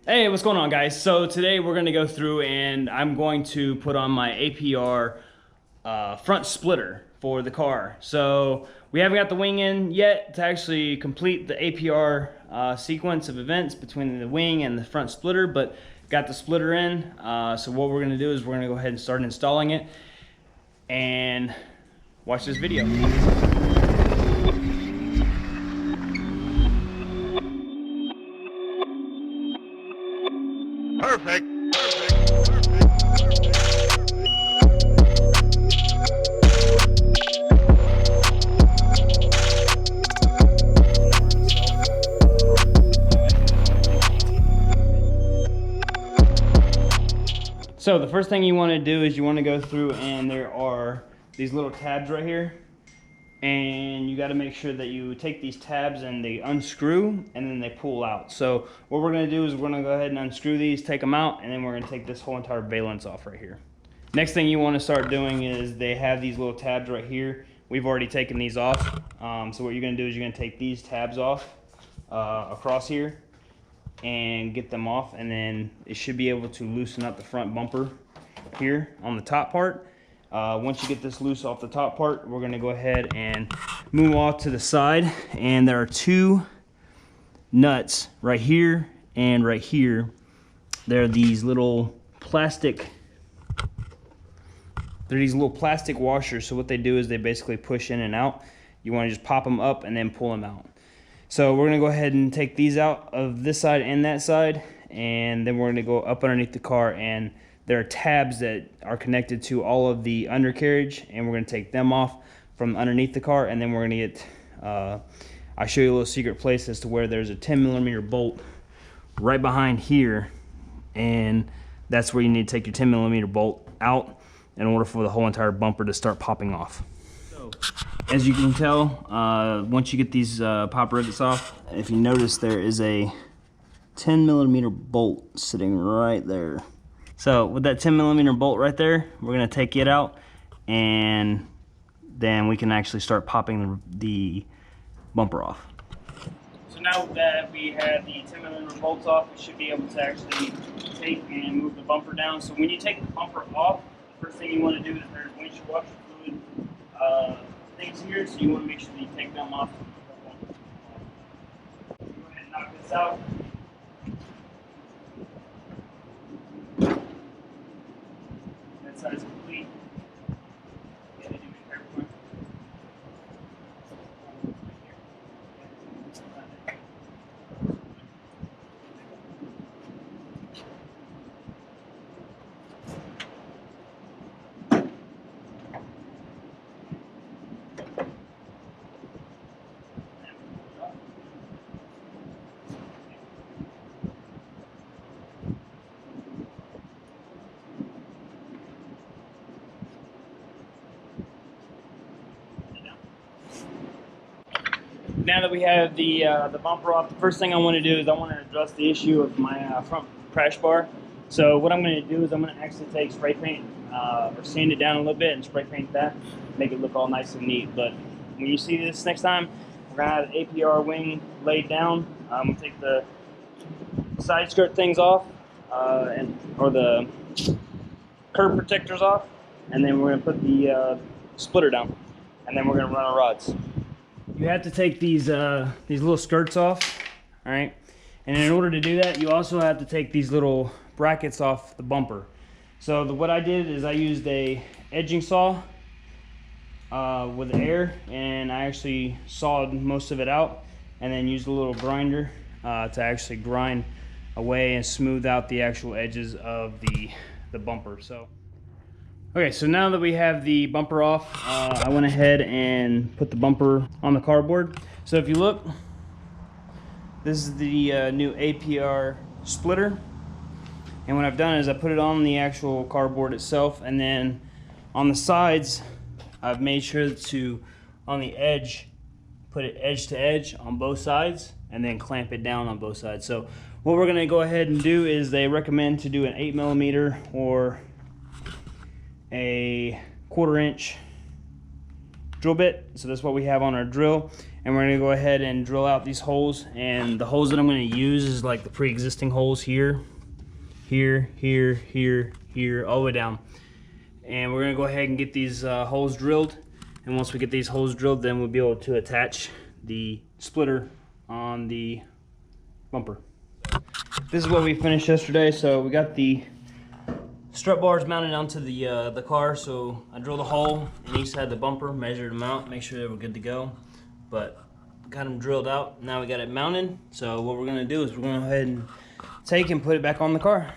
Hey, what's going on, guys? So today we're going to go through and I'm going to put on my APR front splitter for the car. So we haven't got the wing in yet to actually complete the APR sequence of events between the wing and the front splitter, but got the splitter in. So what we're going to do is we're going to go ahead and start installing it and watch this video. Perfect. So the first thing you want to do is you want to go through, and there are these little tabs right here, and you got to make sure that you take these tabs and they unscrew and then they pull out. So what we're going to do is we're going to go ahead and unscrew these, take them out, and then we're going to take this whole entire valence off right here. Next thing you want to start doing is they have these little tabs right here. We've already taken these off. So what you're going to do is you're going to take these tabs off across here and get them off, and then it should be able to loosen up the front bumper here on the top part. Once you get this loose off the top part, we're going to go ahead and move off to the side, and there are two nuts right here and right here. They're these little plastic washers. So what they do is they basically push in and out. You want to just pop them up and then pull them out. So we're going to go ahead and take these out of this side and that side, and then we're going to go up underneath the car, and there are tabs that are connected to all of the undercarriage, and we're going to take them off from underneath the car, and then we're going to get, I'll show you a little secret place as to where there's a 10mm bolt right behind here, and that's where you need to take your 10mm bolt out in order for the whole entire bumper to start popping off. So, as you can tell, once you get these pop rivets off, if you notice there is a 10mm bolt sitting right there. So with that 10mm bolt right there, we're going to take it out, and then we can actually start popping the bumper off. So now that we have the 10mm bolts off, we should be able to actually take and move the bumper down. So when you take the bumper off, the first thing you want to do is there's windshield washer fluid things here, so you want to make sure that you take them off. Go ahead and knock this out. That side is complete. Yeah, they do make everyone. Now that we have the bumper off, the first thing I want to do is I want to address the issue of my front crash bar. So what I'm going to do is I'm going to actually take spray paint or sand it down a little bit and spray paint that, make it look all nice and neat. But when you see this next time, we're going to have the APR wing laid down. I'm going to take the side skirt things off or the curb protectors off, and then we're going to put the splitter down, and then we're going to run our rods. You have to take these little skirts off, all right? And in order to do that, you also have to take these little brackets off the bumper. So what I did is I used a edging saw with air, and I actually sawed most of it out, and then used a little grinder to actually grind away and smooth out the actual edges of the bumper. So. Okay, so now that we have the bumper off, I went ahead and put the bumper on the cardboard. So if you look, this is the new APR splitter. And what I've done is I put it on the actual cardboard itself, and then on the sides, I've made sure to, on the edge, put it edge to edge on both sides, and then clamp it down on both sides. So what we're gonna go ahead and do is they recommend to do an 8mm or a 1/4 inch drill bit. So that's what we have on our drill, and we're gonna go ahead and drill out these holes. And the holes that I'm gonna use is like the pre-existing holes here, here, here, here, here, all the way down. And we're gonna go ahead and get these holes drilled. And once we get these holes drilled, then we'll be able to attach the splitter on the bumper. This is what we finished yesterday. So we got the strut bars mounted onto the car. So I drilled a hole in each side of the bumper, measured them out, make sure they were good to go. But got them drilled out. Now we got it mounted. So what we're gonna do is we're gonna go ahead and take and put it back on the car.